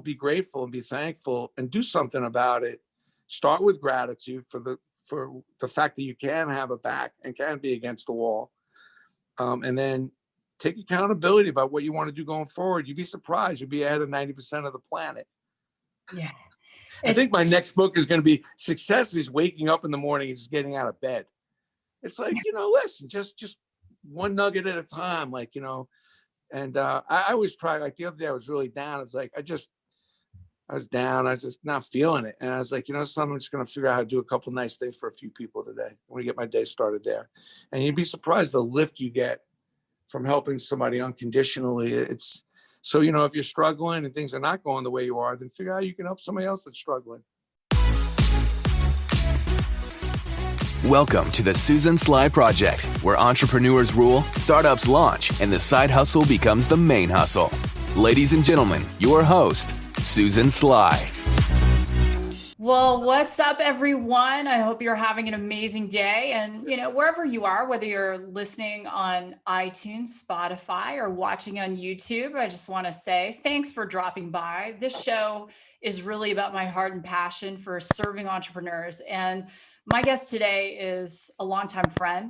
be grateful and be thankful and do something about it. Start with gratitude for the fact that you can have a back and can be against the wall. And then take accountability about what you want to do going forward. You'd be surprised. You'll be ahead of 90% of the planet. Yeah. I think my next book is going to be Success is Waking Up in the Morning and just getting out of bed. It's like, listen, just one nugget at a time, and I always try, like the other day I was really down. It's like, I was down. I was just not feeling it. And I was like, something, I'm just going to figure out how to do a couple nice things for a few people today. I'm going to get my day started there. And you'd be surprised the lift you get from helping somebody unconditionally. It's so, if you're struggling and things are not going the way you are, then figure out how you can help somebody else that's struggling. Welcome to the Susan Sly Project, where entrepreneurs rule, startups launch, and the side hustle becomes the main hustle. Ladies and gentlemen, your host, Susan Sly. Well, what's up, everyone? I hope you're having an amazing day. And, wherever you are, whether you're listening on iTunes, Spotify, or watching on YouTube, I just want to say thanks for dropping by. This show is really about my heart and passion for serving entrepreneurs. And my guest today is a longtime friend.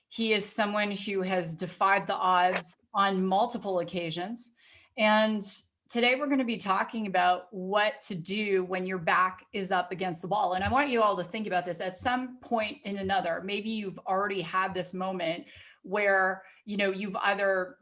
He is someone who has defied the odds on multiple occasions. And today we're going to be talking about what to do when your back is up against the wall. And I want you all to think about this at some point in another. Maybe you've already had this moment where, you've either,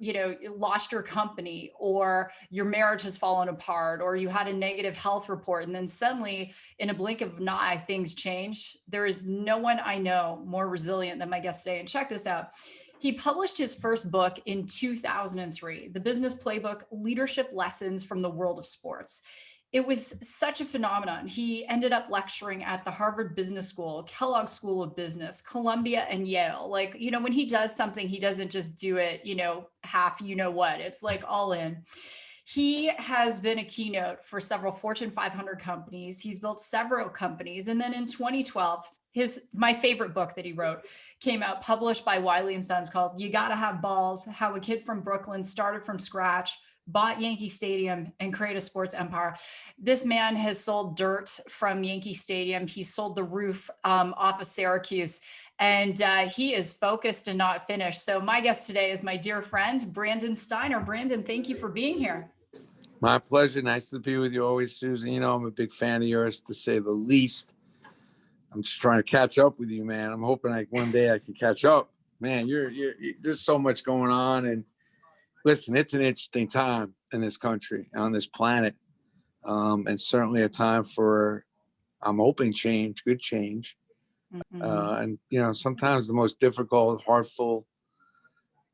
lost your company, or your marriage has fallen apart, or you had a negative health report. And then suddenly, in a blink of an eye, things change. There is no one I know more resilient than my guest today. And check this out. He published his first book in 2003, The Business Playbook: Leadership Lessons from the World of Sports. It was such a phenomenon. He ended up lecturing at the Harvard Business School, Kellogg School of Business, Columbia, and Yale. When he does something, he doesn't just do it, half, It's like all in. He has been a keynote for several Fortune 500 companies. He's built several companies. And then in 2012, my favorite book that he wrote came out, published by Wiley & Sons, called You Gotta Have Balls: How a Kid from Brooklyn Started from Scratch, Bought Yankee Stadium, and Created a Sports Empire. This man has sold dirt from Yankee Stadium. He sold the roof off of Syracuse, and he is focused and not finished. So my guest today is my dear friend, Brandon Steiner. Brandon, thank you for being here. My pleasure. Nice to be with you always, Susan. I'm a big fan of yours, to say the least. I'm just trying to catch up with you, man. I'm hoping one day I can catch up. Man, there's so much going on. And listen, it's an interesting time in this country, on this planet. And certainly a time for, I'm hoping, change, good change. And, sometimes the most difficult, heartful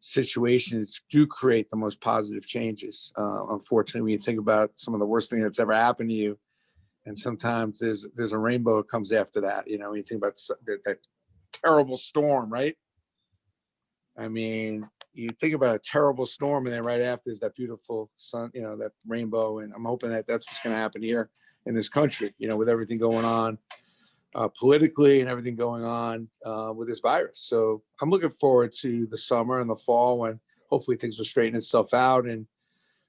situations do create the most positive changes. Unfortunately, when you think about some of the worst thing that's ever happened to you, and sometimes there's a rainbow that comes after that. When you think about that terrible storm, right? I mean, you think about a terrible storm, and then right after is that beautiful sun, that rainbow. And I'm hoping that that's what's going to happen here in this country, with everything going on politically and everything going on with this virus. So I'm looking forward to the summer and the fall, when hopefully things will straighten itself out. And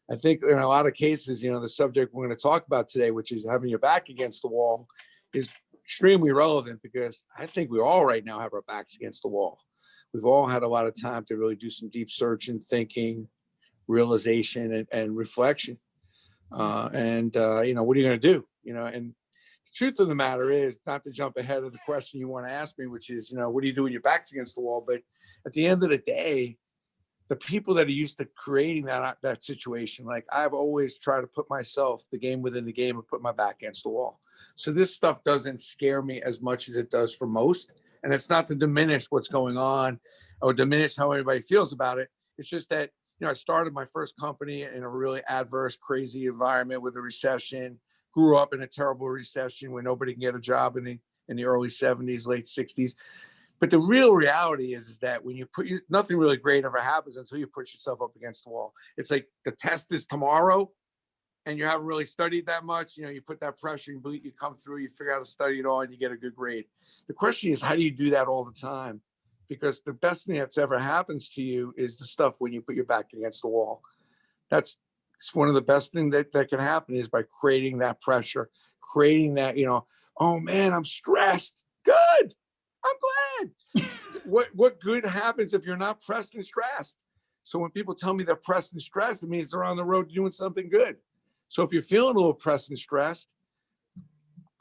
I think in a lot of cases, the subject we're going to talk about today, which is having your back against the wall, is extremely relevant, because I think we all right now have our backs against the wall. We've all had a lot of time to really do some deep searching, thinking, realization, and reflection. What are you going to do? And the truth of the matter is, not to jump ahead of the question you want to ask me, which is, what do you do when your back's against the wall? But at the end of the day, the people that are used to creating that situation, like I've always tried to put myself, the game within the game, and put my back against the wall. So this stuff doesn't scare me as much as it does for most. And it's not to diminish what's going on or diminish how everybody feels about it. It's just that, I started my first company in a really adverse, crazy environment with a recession, grew up in a terrible recession where nobody can get a job in the early 70s, late 60s. But the real reality is that when nothing really great ever happens until you push yourself up against the wall. It's like the test is tomorrow, and you haven't really studied that much. You put that pressure, you come through, you figure out how to study it all, and you get a good grade. The question is, how do you do that all the time? Because the best thing that's ever happens to you is the stuff when you put your back against the wall. That's It's one of the best things that can happen is by creating that pressure, creating that, oh man, I'm stressed. Good. I'm glad. What good happens if you're not pressed and stressed? So when people tell me they're pressed and stressed, it means they're on the road to doing something good. So if you're feeling a little pressed and stressed,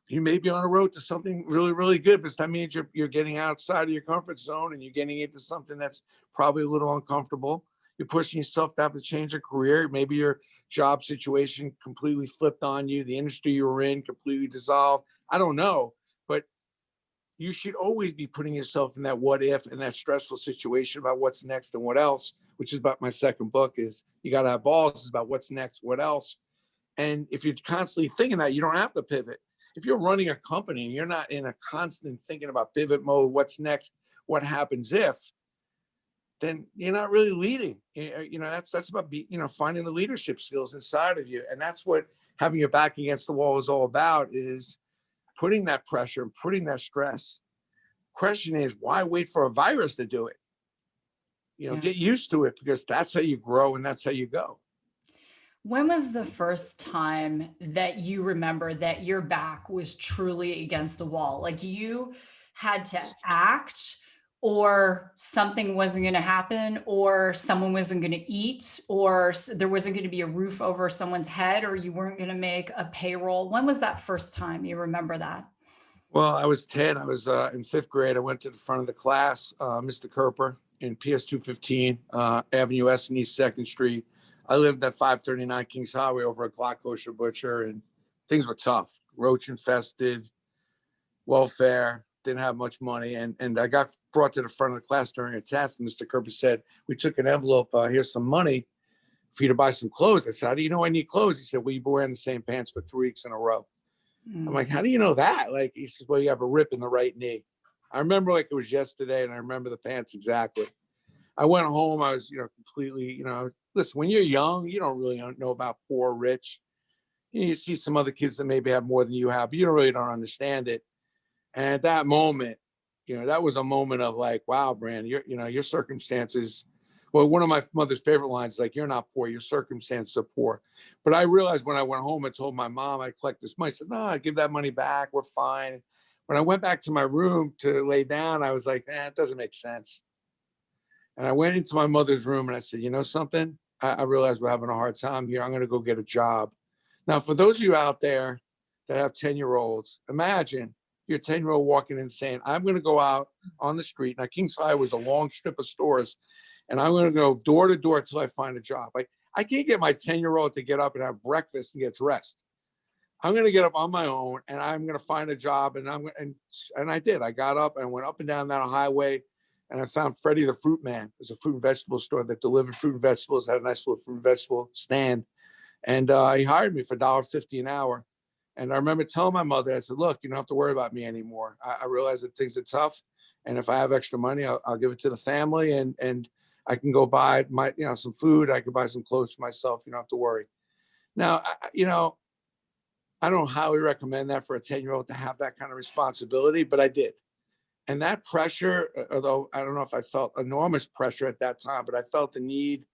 you may be on a road to something really, really good, but that means you're getting outside of your comfort zone and you're getting into something that's probably a little uncomfortable. You're pushing yourself to have to change a career. Maybe your job situation completely flipped on you. The industry you were in completely dissolved. I don't know, but you should always be putting yourself in that what if and that stressful situation about what's next and what else, which is about my second book is you got to have balls. It's about what's next, what else. And if you're constantly thinking that, you don't have to pivot. If you're running a company and you're not in a constant thinking about pivot mode, what's next, what happens if, then you're not really leading. That's about finding the leadership skills inside of you. And that's what having your back against the wall is all about, is putting that pressure and putting that stress. Question is, why wait for a virus to do it? Get used to it, because that's how you grow and that's how you go. When was the first time that you remember that your back was truly against the wall? Like you had to act, or something wasn't going to happen, or someone wasn't going to eat, or there wasn't going to be a roof over someone's head, or you weren't going to make a payroll? When was that first time you remember that? Well, I was 10. I was in fifth grade. I went to the front of the class, Mr. Kerper in PS 215, Avenue S and East 2nd Street. I lived at 539 Kings Highway over at Glock Kosher Butcher, and things were tough. Roach infested, welfare, didn't have much money. And I got brought to the front of the class during a test. Mr. Kerper said, we took an envelope, here's some money for you to buy some clothes. I said, how do you know I need clothes? He said, well, you've been wearing the same pants for 3 weeks in a row. I'm like, how do you know that? Like, he says, well, you have a rip in the right knee. I remember like it was yesterday, and I remember the pants exactly. I went home. I was, completely, listen, when you're young, you don't really know about poor, rich. You see some other kids that maybe have more than you have, but you don't understand it. And at that moment, that was a moment of like, wow, Brand, your circumstances. Well, one of my mother's favorite lines is like, you're not poor, your circumstances are poor. But I realized when I went home, I told my mom I collect this money. I said, no, I give that money back. We're fine. When I went back to my room to lay down, I was like, it doesn't make sense. And I went into my mother's room and I said, you know something? I realize we're having a hard time here. I'm going to go get a job. Now, for those of you out there that have 10-year-olds, imagine your 10-year-old walking in saying, I'm going to go out on the street. Now, Kings Highway was a long strip of stores, and I'm going to go door to door until I find a job. I can't get my 10-year-old to get up and have breakfast and get dressed. I'm going to get up on my own, and I'm going to find a job. And I did. I got up and went up and down that highway, and I found Freddie the Fruit Man. There's a fruit and vegetable store that delivered fruit and vegetables, had a nice little fruit and vegetable stand. And he hired me for $1.50 an hour. And I remember telling my mother, I said, look, you don't have to worry about me anymore. I realize that things are tough. And if I have extra money, I'll give it to the family, and I can go buy some food. I can buy some clothes for myself. You don't have to worry. Now, I don't highly recommend that for a 10-year-old to have that kind of responsibility, but I did. And that pressure, although I don't know if I felt enormous pressure at that time, but I felt the need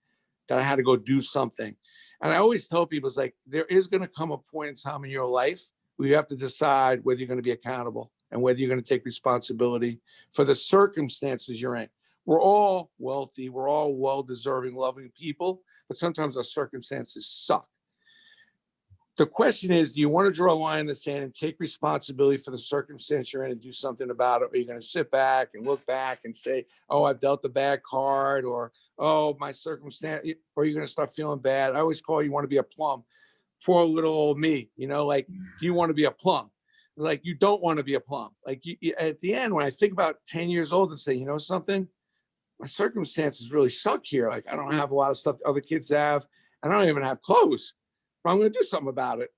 that I had to go do something. And I always tell people, it's like, there is going to come a point in time in your life where you have to decide whether you're going to be accountable and whether you're going to take responsibility for the circumstances you're in. We're all wealthy. We're all well-deserving, loving people, but sometimes our circumstances suck. The question is, do you want to draw a line in the sand and take responsibility for the circumstance you're in and do something about it? Or are you going to sit back and look back and say, oh, I've dealt a bad card, or, oh, my circumstance, or are you going to start feeling bad? I always call you want to be a plum. Poor little old me, like, do you want to be a plum? Like, you don't want to be a plum. Like, at the end, when I think about 10 years old and say, you know something, my circumstances really suck here. Like, I don't have a lot of stuff other kids have. I don't even have clothes. But I'm going to do something about it.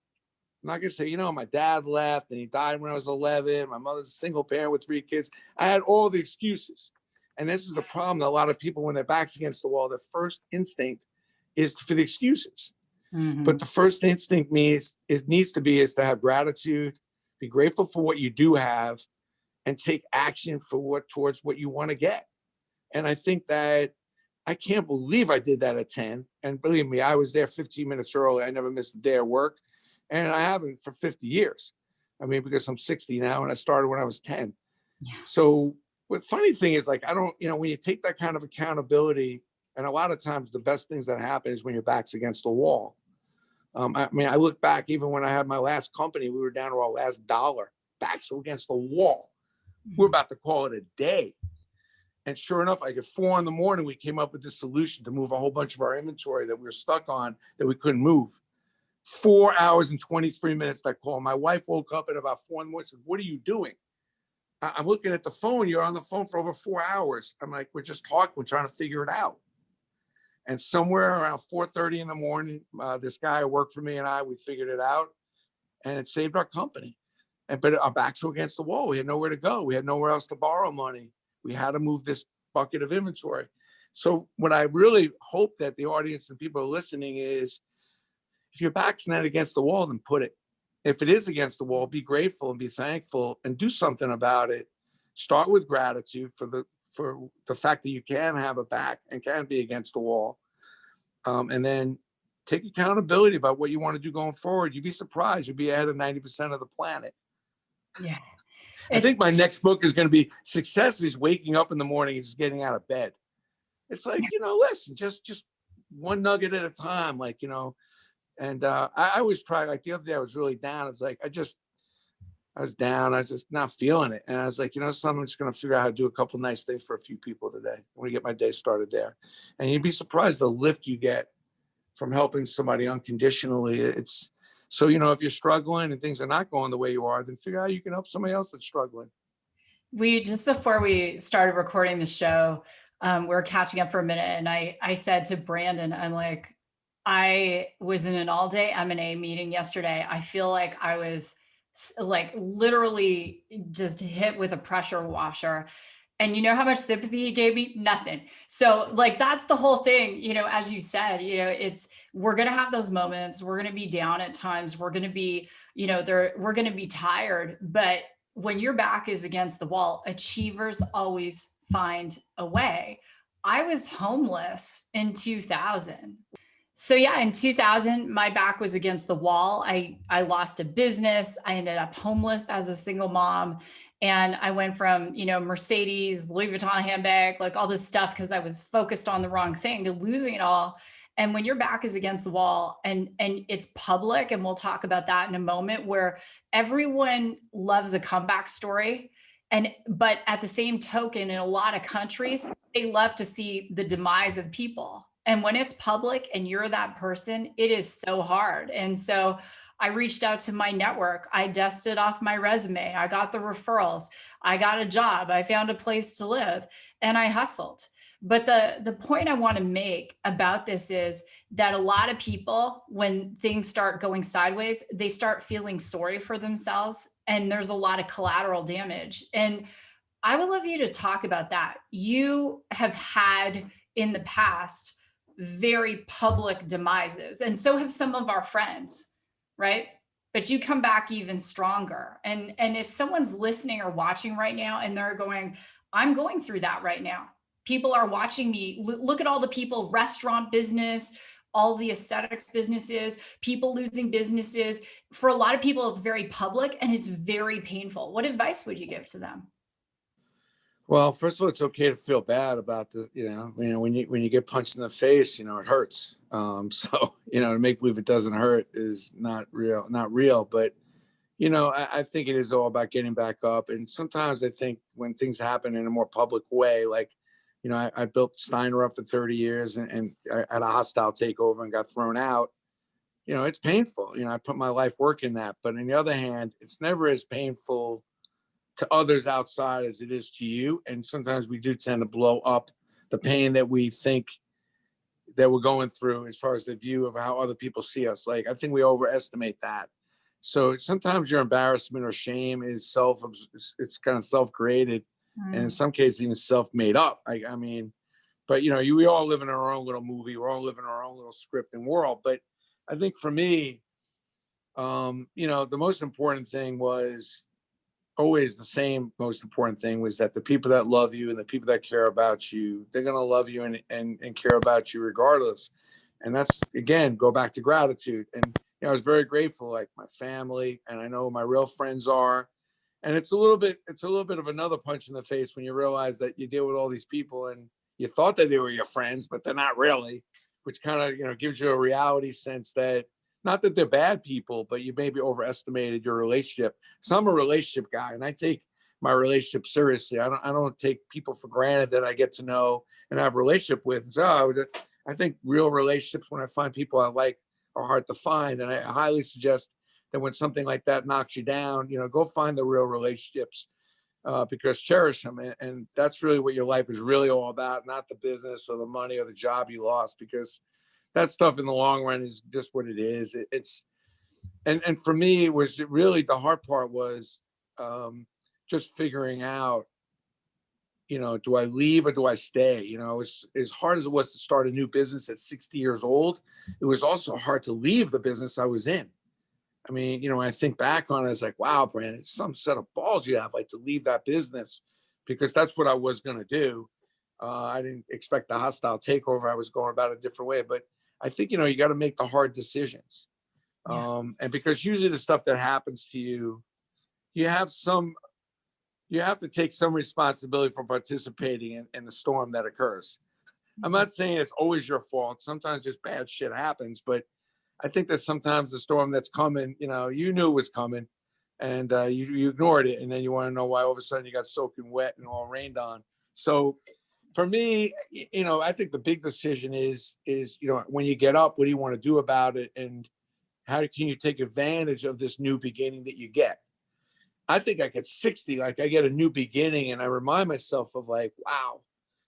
I'm not going to say, my dad left and he died when I was 11. My mother's a single parent with 3 kids. I had all the excuses. And this is the problem that a lot of people, when their back's against the wall, their first instinct is for the excuses. Mm-hmm. But the first instinct needs to have gratitude, be grateful for what you do have, and take action towards what you want to get. And I think that I can't believe I did that at 10. And believe me, I was there 15 minutes early. I never missed a day of work. And I haven't for 50 years. I mean, because I'm 60 now and I started when I was 10. Yeah. So the funny thing is, like, I don't, when you take that kind of accountability, and a lot of times the best things that happen is when your back's against the wall. I mean, I look back, even when I had my last company, we were down to our last dollar, backs were against the wall. We're about to call it a day. And sure enough, like at 4 a.m, we came up with this solution to move a whole bunch of our inventory that we were stuck on that we couldn't move. 4 hours and 23 minutes that call. My wife woke up at about 4 a.m. and said, "What are you doing?" I'm looking at the phone. You're on the phone for over 4 hours. I'm like, "We're just talking. We're trying to figure it out." And somewhere around 4:30 a.m, this guy who worked for me and we figured it out, and it saved our company. But our backs were against the wall. We had nowhere to go. We had nowhere else to borrow money. We had to move this bucket of inventory. So what I really hope that the audience and people are listening is, if your back's not against the wall, then put it. If it is against the wall, be grateful and be thankful and do something about it. Start with gratitude for the fact that you can have a back and can be against the wall. And then take accountability about what you want to do going forward. You'd be surprised. You'll be ahead of 90% of the planet. Yeah. I think my next book is going to be Success is Waking Up in the Morning and just getting out of bed. It's like, listen, just one nugget at a time, like, and I always try, like the other day I was really down. It's like, I was down. I was just not feeling it. And I was like, something, I'm just going to figure out how to do a couple nice things for a few people today. I'm going to get my day started there. And you'd be surprised the lift you get from helping somebody unconditionally. It's so, if you're struggling and things are not going the way you are, then figure out how you can help somebody else that's struggling. Just before we started recording the show, we were catching up for a minute, and I said to Brandon, I'm like, I was in an all-day M&A meeting yesterday. I feel like I was like literally just hit with a pressure washer. And you know how much sympathy he gave me? Nothing. So like, that's the whole thing, as you said, we're going to have those moments. We're going to be down at times. We're going to be, we're going to be tired. But when your back is against the wall, achievers always find a way. I was homeless in 2000. So yeah, in 2000, my back was against the wall. I lost a business. I ended up homeless as a single mom. And I went from, Mercedes, Louis Vuitton handbag, like all this stuff, because I was focused on the wrong thing, to losing it all. And when your back is against the wall and it's public, and we'll talk about that in a moment, where everyone loves a comeback story. But at the same token, in a lot of countries, they love to see the demise of people. And when it's public and you're that person, it is so hard. And so I reached out to my network. I dusted off my resume. I got the referrals. I got a job. I found a place to live, and I hustled. But the point I want to make about this is that a lot of people, when things start going sideways, they start feeling sorry for themselves, and there's a lot of collateral damage. And I would love you to talk about that. You have had in the past very public demises, and so have some of our friends, right? But you come back even stronger. And if someone's listening or watching right now and they're going, I'm going through that right now. People are watching me. Look at all the people, restaurant business, all the aesthetics businesses, people losing businesses. For a lot of people, it's very public and it's very painful. What advice would you give to them? Well, first of all, it's okay to feel bad about the, when you get punched in the face, it hurts. So, to make believe it doesn't hurt is not real. But, I think it is all about getting back up. And sometimes I think when things happen in a more public way, like, I built Steiner up for 30 years and I had a hostile takeover and got thrown out. It's painful. I put my life work in that. But on the other hand, it's never as painful to others outside as it is to you. And sometimes we do tend to blow up the pain that we think that we're going through as far as the view of how other people see us. Like, I think we overestimate that. So sometimes your embarrassment or shame is it's kind of self-created, and in some cases even self-made up. I mean, but we all live in our own little movie. We're all living our own little script and world. But I think for me, the most important thing was always the same most important thing was that the people that love you and the people that care about you, they're going to love you and care about you regardless. And that's, again, go back to gratitude. And, I was very grateful, like my family, and I know my real friends are. And it's a little bit of another punch in the face when you realize that you deal with all these people and you thought that they were your friends, but they're not really, which kind of, gives you a reality sense that not that they're bad people, but you maybe overestimated your relationship. So I'm a relationship guy and I take my relationship seriously. I don't take people for granted that I get to know and have a relationship with. So I think real relationships, when I find people I like, are hard to find. And I highly suggest that when something like that knocks you down, go find the real relationships, because cherish them. And that's really what your life is really all about, not the business or the money or the job you lost, because that stuff in the long run is just what it is. And for me, it was really the hard part was just figuring out, do I leave or do I stay? As hard as it was to start a new business at 60 years old, it was also hard to leave the business I was in. I mean, when I think back on it, it's like, wow, Brandon, it's some set of balls you have, like, to leave that business, because that's what I was going to do. I didn't expect the hostile takeover. I was going about it a different way, but I think, you got to make the hard decisions. Yeah. And because usually the stuff that happens to you, you have to take some responsibility for participating in the storm that occurs. I'm not saying it's always your fault. Sometimes just bad shit happens, but I think that sometimes the storm that's coming, you knew it was coming, and you ignored it, and then you want to know why all of a sudden you got soaking wet and all rained on. So for me, I think the big decision is when you get up, what do you want to do about it, and how can you take advantage of this new beginning that you get? I think I get 60, like I get a new beginning, and I remind myself of, like, wow,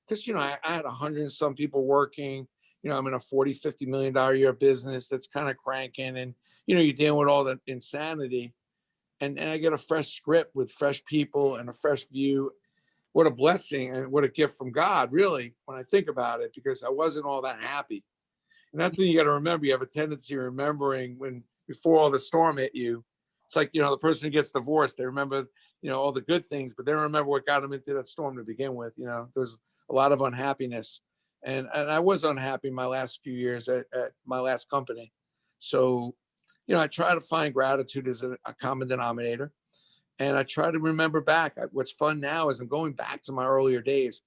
because I had 100 and some people working. I'm in a 40-50 million dollar a year business that's kind of cranking, and you're dealing with all that insanity, and I get a fresh script with fresh people and a fresh view. What a blessing and what a gift from God, really, when I think about it, because I wasn't all that happy. And that's the thing you got to remember. You have a tendency of remembering when before all the storm hit you. It's like, the person who gets divorced, they remember, all the good things, but they don't remember what got them into that storm to begin with. There's a lot of unhappiness. And I was unhappy my last few years at my last company. So, I try to find gratitude as a common denominator. And I try to remember back. What's fun now is I'm going back to my earlier days.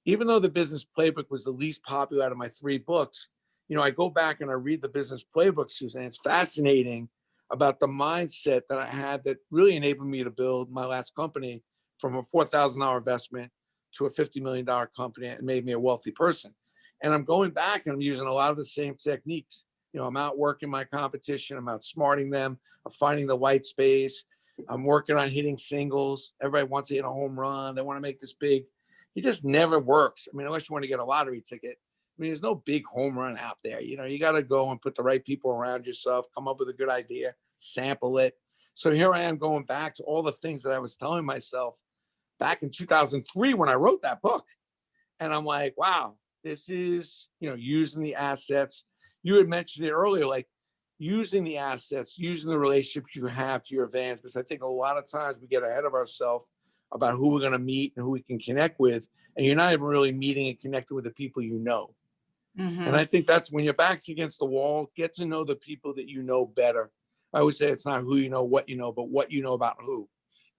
Even though the business playbook was the least popular out of my 3 books, I go back and I read the business playbook, Susan. It's fascinating about the mindset that I had that really enabled me to build my last company from a $4,000 investment to a $50 million company, and made me a wealthy person. And I'm going back and I'm using a lot of the same techniques. I'm outworking my competition. I'm outsmarting them. I'm finding the white space. I'm working on hitting singles. Everybody wants to hit a home run. They want to make this big. It just never works. I mean, unless you want to get a lottery ticket. I mean, there's no big home run out there. You got to go and put the right people around yourself, come up with a good idea, sample it. So here I am going back to all the things that I was telling myself back in 2003 when I wrote that book. And I'm like, wow, this is, using the assets. You had mentioned it earlier, like using the assets, using the relationships you have to your advantage. Because I think a lot of times we get ahead of ourselves about who we're going to meet and who we can connect with. And you're not even really meeting and connecting with the people you know. And I think that's when your back's against the wall, get to know the people that you know better. I always say it's not who you know, what you know, but what you know about who.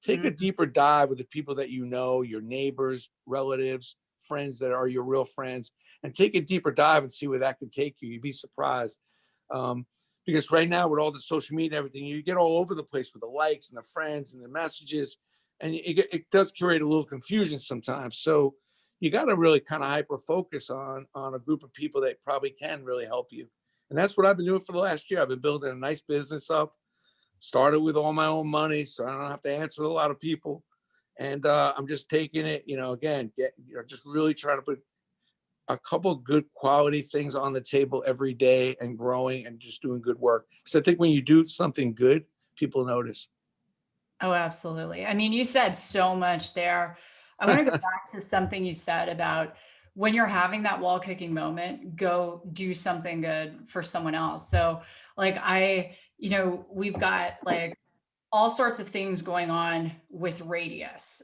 Take a deeper dive with the people that you know, your neighbors, relatives, friends that are your real friends, and take a deeper dive and see where that could take you. You'd be surprised. Because right now with all the social media and everything, you get all over the place with the likes and the friends and the messages, and it does create a little confusion sometimes. So you got to really kind of hyper focus on a group of people that probably can really help you. And that's what I've been doing for the last year. I've been building a nice business up, started with all my own money, so I don't have to answer to a lot of people. And I'm just taking it, again, just really trying to put a couple of good quality things on the table every day and growing and just doing good work. Because I think when you do something good, people notice. Oh, absolutely. I mean, you said so much there. I want to go back to something you said about when you're having that wall kicking moment, go do something good for someone else. So like we've got like all sorts of things going on with Radius.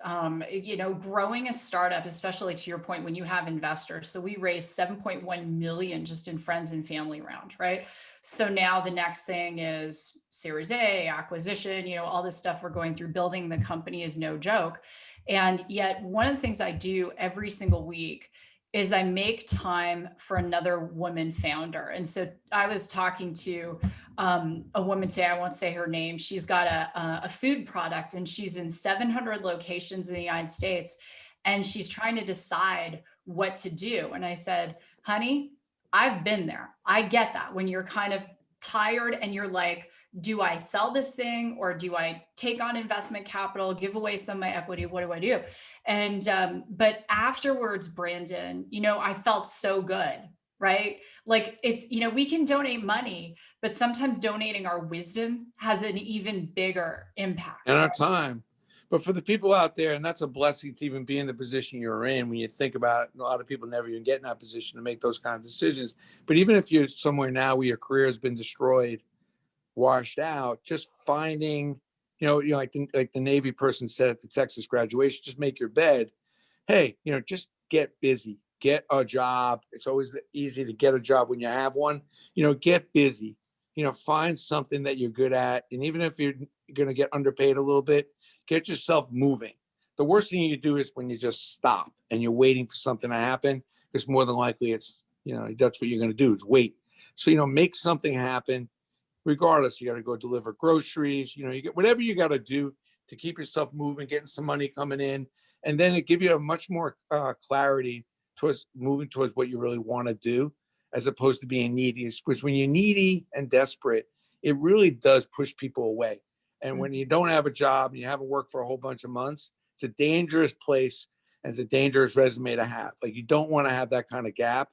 Growing a startup, especially to your point, when you have investors. So we raised 7.1 million just in friends and family round, right? So now the next thing is Series A, acquisition, all this stuff we're going through. Building the company is no joke. And yet one of the things I do every single week is I make time for another woman founder. And so I was talking to a woman today, I won't say her name. She's got a food product and she's in 700 locations in the United States. And she's trying to decide what to do. And I said, honey, I've been there. I get that when you're kind of tired and you're like, do I sell this thing or do I take on investment capital, give away some of my equity? What do I do? And, but afterwards, Brandon, I felt so good, right? Like it's, we can donate money, but sometimes donating our wisdom has an even bigger impact. And our time. But for the people out there, and that's a blessing to even be in the position you're in, when you think about it, a lot of people never even get in that position to make those kind of decisions. But even if you're somewhere now where your career has been destroyed, washed out, just finding, like the Navy person said at the Texas graduation, just make your bed. Hey, just get busy, get a job. It's always easy to get a job when you have one. Get busy, find something that you're good at. And even if you're going to get underpaid a little bit, get yourself moving. The worst thing you do is when you just stop and you're waiting for something to happen, because more than likely it's, that's what you're going to do is wait. So, make something happen. Regardless, you got to go deliver groceries, you get whatever you got to do to keep yourself moving, getting some money coming in. And then it gives you a much more clarity towards moving towards what you really want to do, as opposed to being needy. Because when you're needy and desperate, it really does push people away. And when you don't have a job and you haven't worked for a whole bunch of months, it's a dangerous place and it's a dangerous resume to have. Like, you don't want to have that kind of gap.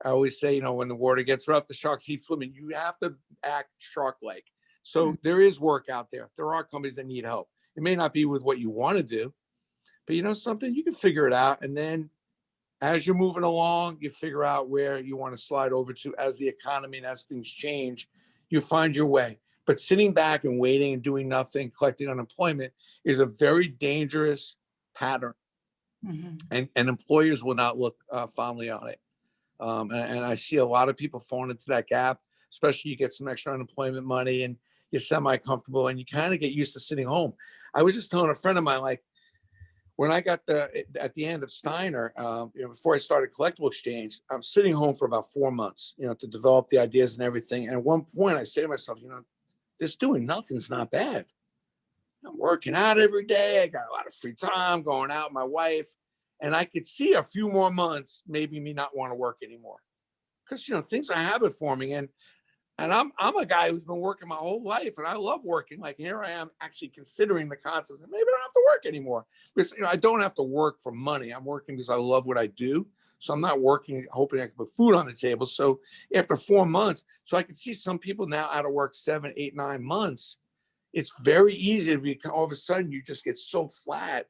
I always say, when the water gets rough, the sharks keep swimming. You have to act shark-like. So there is work out there. There are companies that need help. It may not be with what you want to do, but something, you can figure it out. And then as you're moving along, you figure out where you want to slide over to as the economy and as things change, you find your way. But sitting back and waiting and doing nothing, collecting unemployment, is a very dangerous pattern. And employers will not look fondly on it. And I see a lot of people falling into that gap, especially you get some extra unemployment money and you're semi-comfortable and you kind of get used to sitting home. I was just telling a friend of mine, like, when I got at the end of Steiner, before I started Collectible Exchange, I'm sitting home for about 4 months, to develop the ideas and everything. And at one point I say to myself, just doing nothing's not bad. I'm working out every day. I got a lot of free time, going out with my wife. And I could see a few more months, maybe me not want to work anymore, because things are habit forming, and I'm a guy who's been working my whole life, and I love working. Like, here I am actually considering the concept that maybe I don't have to work anymore, because I don't have to work for money. I'm working because I love what I do. So I'm not working hoping I can put food on the table. So after 4 months, so I can see some people now out of work 7, 8, 9 months. It's very easy to be, all of a sudden you just get so flat.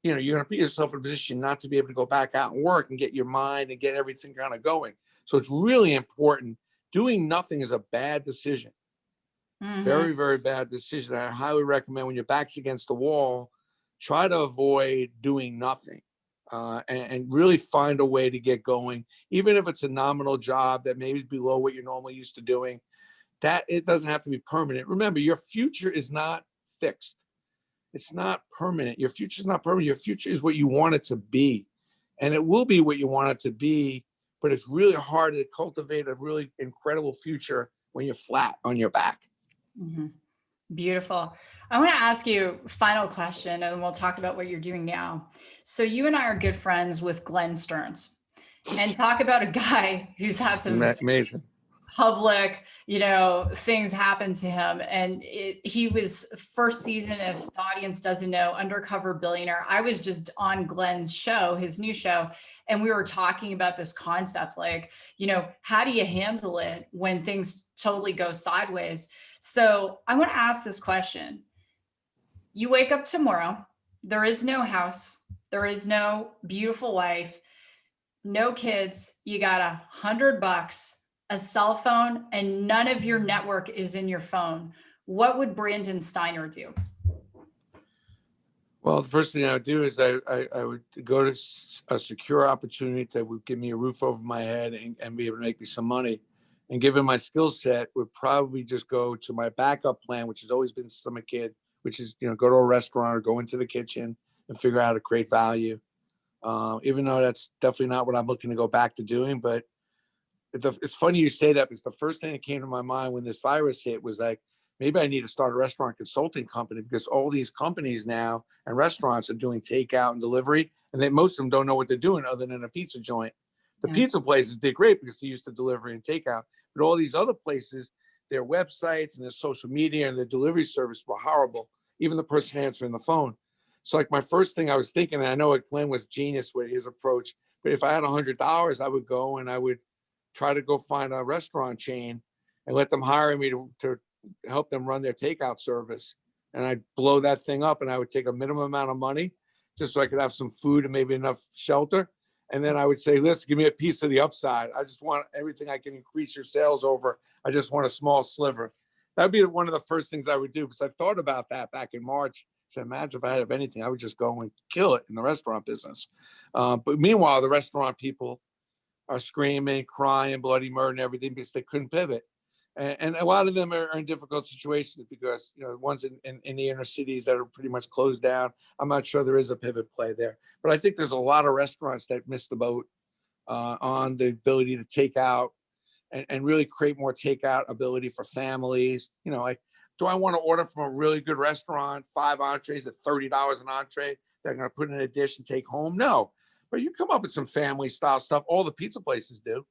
You're going to put yourself in a position not to be able to go back out and work and get your mind and get everything kind of going. So it's really important. Doing nothing is a bad decision. Very, very bad decision. I highly recommend, when your back's against the wall, try to avoid doing nothing and really find a way to get going. Even if it's a nominal job that maybe is below what you're normally used to doing, that it doesn't have to be permanent. Remember, your future is not fixed. It's not permanent. Your future is not permanent. Your future is what you want it to be. And it will be what you want it to be, but it's really hard to cultivate a really incredible future when you're flat on your back. Beautiful. I want to ask you a final question, and then we'll talk about what you're doing now. So you and I are good friends with Glenn Stearns, and talk about a guy who's had some amazing public, things happen to him. And he was first season, if the audience doesn't know, Undercover Billionaire. I was just on Glenn's show, his new show, and we were talking about this concept, like, how do you handle it when things totally go sideways? So I want to ask this question. You wake up tomorrow, there is no house, there is no beautiful wife, no kids, you got $100, a cell phone, and none of your network is in your phone. what would Brandon Steiner do? Well, the first thing I would do is I would go to a secure opportunity that would give me a roof over my head and be able to make me some money. And given my skill set, would probably just go to my backup plan, which has always been Stomach Kid, which is, go to a restaurant or go into the kitchen and figure out how to create value. Even though that's definitely not what I'm looking to go back to doing. But it's funny you say that, because the first thing that came to my mind when this virus hit was like, maybe I need to start a restaurant consulting company, because all these companies now and restaurants are doing takeout and delivery, and most of them don't know what they're doing other than a pizza joint. The pizza places did great because they're used to delivery and takeout, but all these other places, their websites and their social media and their delivery service were horrible. Even the person answering the phone. So like my first thing I was thinking, and I know Glenn was genius with his approach, but if I had $100, I would go and I would try to go find a restaurant chain and let them hire me to help them run their takeout service. And I'd blow that thing up, and I would take a minimum amount of money just so I could have some food and maybe enough shelter. And then I would say, listen, give me a piece of the upside. I just want everything I can increase your sales over. I just want a small sliver. That'd be one of the first things I would do, because I thought about that back in March. So imagine if I had anything, I would just go and kill it in the restaurant business. But meanwhile, the restaurant people are screaming, crying, bloody murder and everything because they couldn't pivot. And a lot of them are in difficult situations because, ones in the inner cities that are pretty much closed down. I'm not sure there is a pivot play there. But I think there's a lot of restaurants that missed the boat on the ability to take out and really create more takeout ability for families. Like, do I want to order from a really good restaurant, 5 entrees at $30 an entree, they're going to put in a dish and take home? No. But you come up with some family style stuff. All the pizza places do.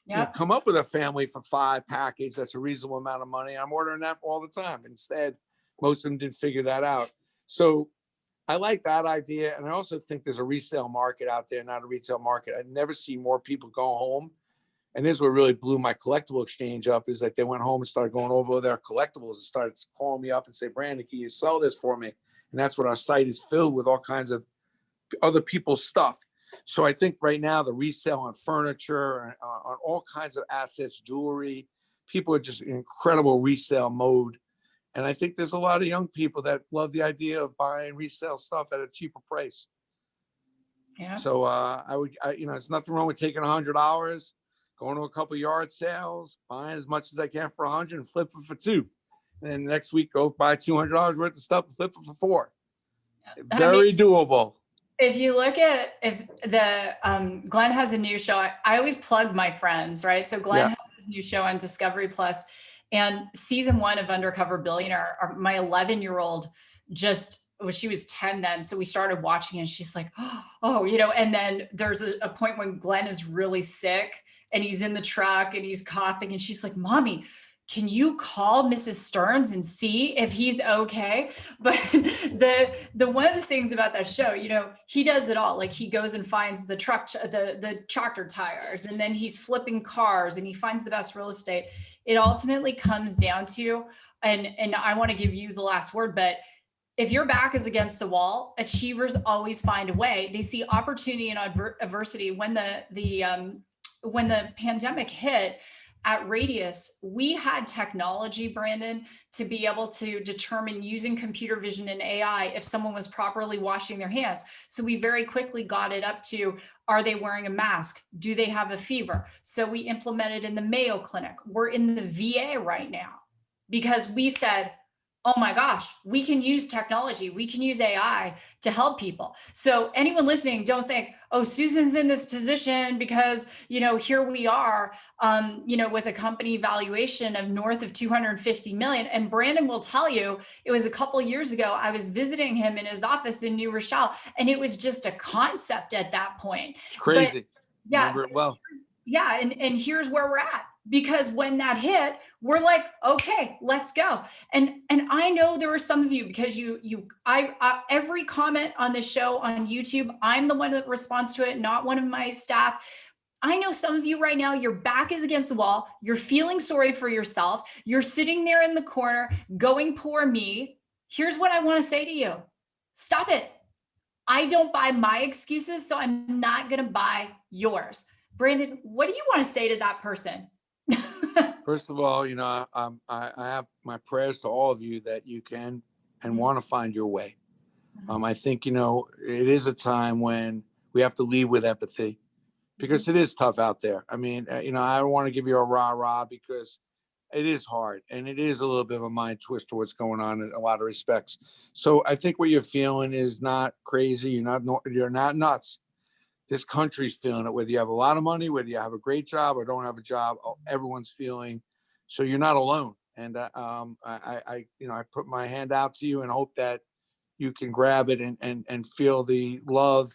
Yeah. Come up with a family for 5 package. That's a reasonable amount of money. I'm ordering that all the time. Instead, most of them didn't figure that out. So I like that idea. And I also think there's a resale market out there, not a retail market. I never see more people go home. And this is what really blew my collectible exchange up, is that they went home and started going over their collectibles and started calling me up and say, Brandon, can you sell this for me? And that's what our site is filled with, all kinds of other people's stuff. So I think right now the resale on furniture, on all kinds of assets, jewelry, people are just in incredible resale mode. And I think there's a lot of young people that love the idea of buying resale stuff at a cheaper price. Yeah. So there's nothing wrong with taking $100, going to a couple yard sales, buying as much as I can for 100 and flip it for 2. And then next week, go buy $200 worth of stuff and flip it for 4. Very doable. If you look at Glenn has a new show. I always plug my friends, right? So Glenn has his new show on Discovery Plus, and season 1 of Undercover Billionaire, my 11-year-old she was 10 then. So we started watching and she's like, oh, and then there's a point when Glenn is really sick and he's in the truck and he's coughing and she's like, Mommy, can you call Mrs. Stearns and see if he's okay? But the one of the things about that show, he does it all. Like, he goes and finds the tractor tires, and then he's flipping cars and he finds the best real estate. It ultimately comes down to, and I want to give you the last word, but if your back is against the wall, achievers always find a way. They see opportunity and adversity. When the pandemic hit, at Radius, we had technology, Brandon, to be able to determine, using computer vision and AI, if someone was properly washing their hands. So we very quickly got it up to, are they wearing a mask? Do they have a fever? So we implemented in the Mayo Clinic. We're in the VA right now because we said, oh my gosh, we can use technology. We can use AI to help people. So anyone listening, don't think, oh, Susan's in this position because, here we are, with a company valuation of north of 250 million. And Brandon will tell you, it was a couple of years ago, I was visiting him in his office in New Rochelle, and it was just a concept at that point. Crazy. But, yeah. Remember it well. Yeah. And here's where we're at. Because when that hit, we're like, okay, let's go. And I know there were some of you, because I every comment on the show on YouTube, I'm the one that responds to it, not one of my staff. I know some of you right now, your back is against the wall. You're feeling sorry for yourself. You're sitting there in the corner going, poor me. Here's what I want to say to you. Stop it. I don't buy my excuses, so I'm not going to buy yours. Brandon, what do you want to say to that person? First of all, I have my prayers to all of you that you can and want to find your way. I think, it is a time when we have to lead with empathy because it is tough out there. I mean, I don't want to give you a rah-rah because it is hard and it is a little bit of a mind twist to what's going on in a lot of respects. So I think what you're feeling is not crazy. You're not nuts. This country's feeling it, whether you have a lot of money, whether you have a great job or don't have a job, everyone's feeling. So you're not alone. And I put my hand out to you and hope that you can grab it and feel the love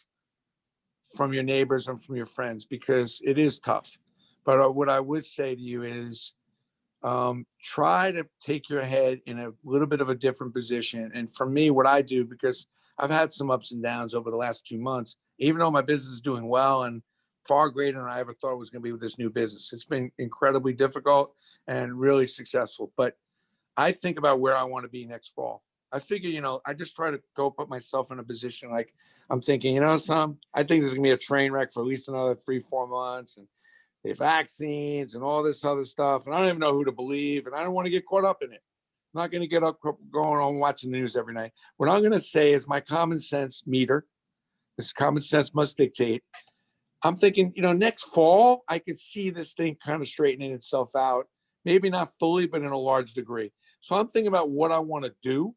from your neighbors and from your friends, because it is tough. But what I would say to you is try to take your head in a little bit of a different position. And for me, what I do, because I've had some ups and downs over the last 2 months, even though my business is doing well and far greater than I ever thought it was going to be with this new business. It's been incredibly difficult and really successful. But I think about where I want to be next fall. I figure, I just try to go put myself in a position like I'm thinking, I think there's gonna be a train wreck for at least another 3-4 months, and the vaccines and all this other stuff. And I don't even know who to believe, and I don't want to get caught up in it. I'm not going to get up going on watching the news every night. What I'm going to say is my common sense meter, this common sense must dictate. I'm thinking, next fall, I could see this thing kind of straightening itself out. Maybe not fully, but in a large degree. So I'm thinking about what I want to do,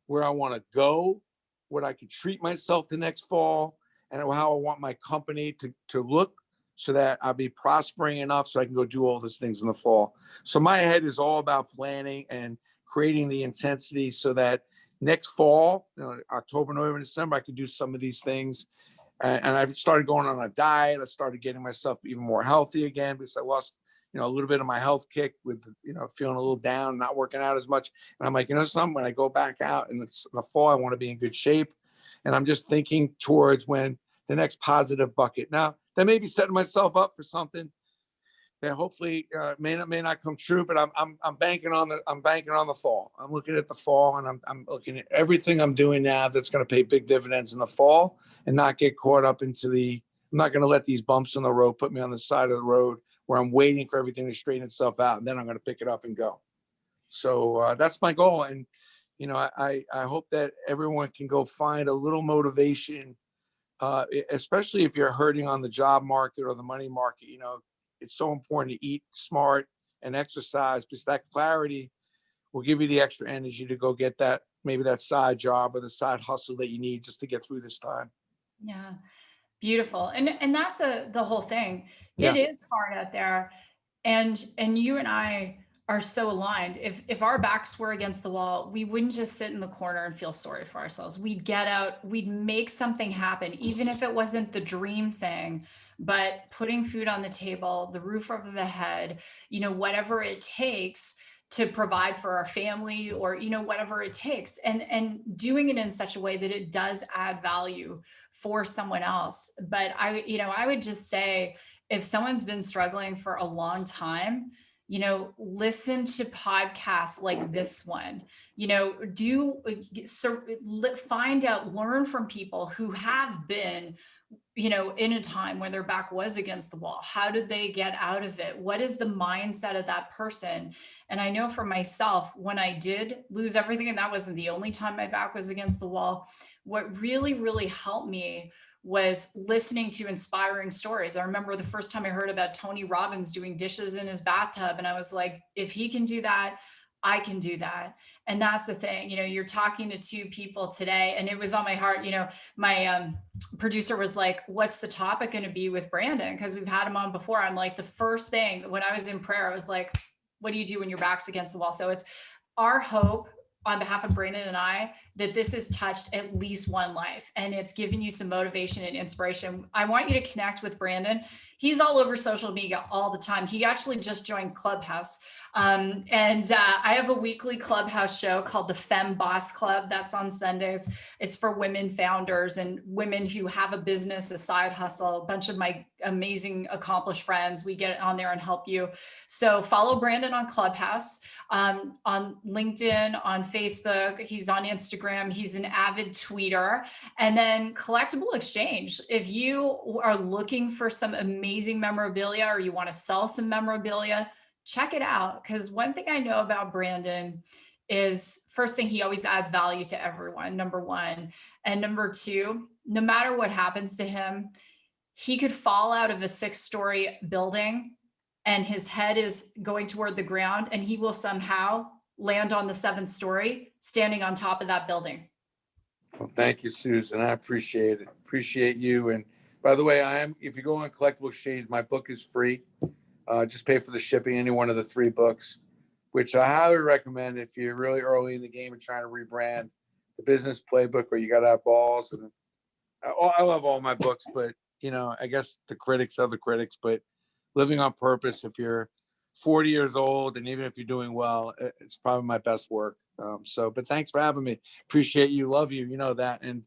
where I want to go, what I could treat myself the next fall, and how I want my company to look so that I'll be prospering enough so I can go do all those things in the fall. So my head is all about planning and creating the intensity so that next fall, October, November, December, I could do some of these things. And I've started going on a diet. I started getting myself even more healthy again because I lost, a little bit of my health kick with, feeling a little down, not working out as much. And I'm like, something, when I go back out in the fall, I want to be in good shape. And I'm just thinking towards when the next positive bucket. Now, that may be setting myself up for something that hopefully may not come true, but I'm banking on the fall. I'm looking at the fall, and I'm looking at everything I'm doing now that's going to pay big dividends in the fall, and not get caught up into I'm not going to let these bumps in the road put me on the side of the road where I'm waiting for everything to straighten itself out, and then I'm going to pick it up and go. So that's my goal, and I hope that everyone can go find a little motivation, especially if you're hurting on the job market or the money market. It's so important to eat smart and exercise, because that clarity will give you the extra energy to go get maybe that side job or the side hustle that you need just to get through this time. Yeah. Beautiful. And that's the whole thing. Yeah. It is hard out there. And you and I are so aligned. If our backs were against the wall, we wouldn't just sit in the corner and feel sorry for ourselves. We'd get out, we'd make something happen, even if it wasn't the dream thing, but putting food on the table, the roof over the head, whatever it takes to provide for our family, or whatever it takes, and doing it in such a way that it does add value for someone else. But I would just say, if someone's been struggling for a long time, listen to podcasts like this one, find out, learn from people who have been, in a time when their back was against the wall. How did they get out of it? What is the mindset of that person? And I know for myself, when I did lose everything, and that wasn't the only time my back was against the wall, what really, really helped me was listening to inspiring stories. I remember the first time I heard about Tony Robbins doing dishes in his bathtub, and I was like, if he can do that, I can do that. And that's the thing, you're talking to two people today, and it was on my heart. My producer was like, what's the topic going to be with Brandon? Because we've had him on before. I'm like, the first thing when I was in prayer, I was like, what do you do when your back's against the wall? So it's our hope, on behalf of Brandon and I, that this has touched at least one life, and it's giving you some motivation and inspiration. I want you to connect with Brandon. He's all over social media all the time. He actually just joined Clubhouse. I have a weekly Clubhouse show called the Femme Boss Club. That's on Sundays. It's for women founders and women who have a business, a side hustle. A bunch of my amazing, accomplished friends. We get on there and help you. So follow Brandon on Clubhouse, on LinkedIn, on Facebook. He's on Instagram. He's an avid tweeter. And then Collectible Exchange. If you are looking for some amazing memorabilia or you want to sell some memorabilia, check it out. Because one thing I know about Brandon is, first thing, he always adds value to everyone, number one. And number two, no matter what happens to him, he could fall out of a 6-story building and his head is going toward the ground and he will somehow land on the 7th story, standing on top of that building. Well, thank you, Susan. I appreciate it. Appreciate you. And by the way, if you go on Collectible Exchange, my book is free. Just pay for the shipping, any one of the 3 books, which I highly recommend if you're really early in the game and trying to rebrand. The Business Playbook, where you got to have balls. And I love all my books, but I guess the critics are the critics. But Living on Purpose, if you're 40 years old and even if you're doing well, it's probably my best work. But thanks for having me. Appreciate you. Love you. You know that. And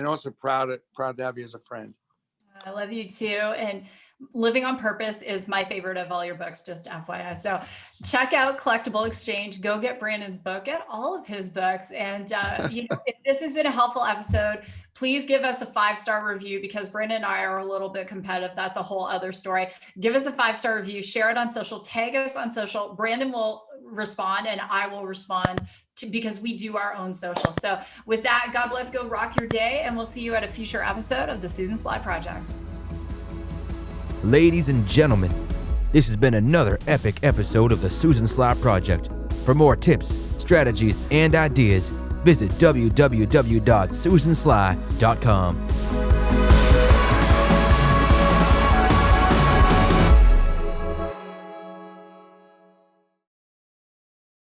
also proud to have you as a friend. I love you too. And Living on Purpose is my favorite of all your books, just FYI. So check out Collectible Exchange, go get Brandon's book, get all of his books. And if this has been a helpful episode, please give us a 5-star review, because Brandon and I are a little bit competitive. That's a whole other story. Give us a 5-star review, share it on social, tag us on social. Brandon will respond and I will respond because we do our own social. So with that, God bless, go rock your day, and we'll see you at a future episode of the Susan Sly Project. Ladies and gentlemen, this has been another epic episode of the Susan Sly Project. For more tips, strategies, and ideas, visit www.susansly.com.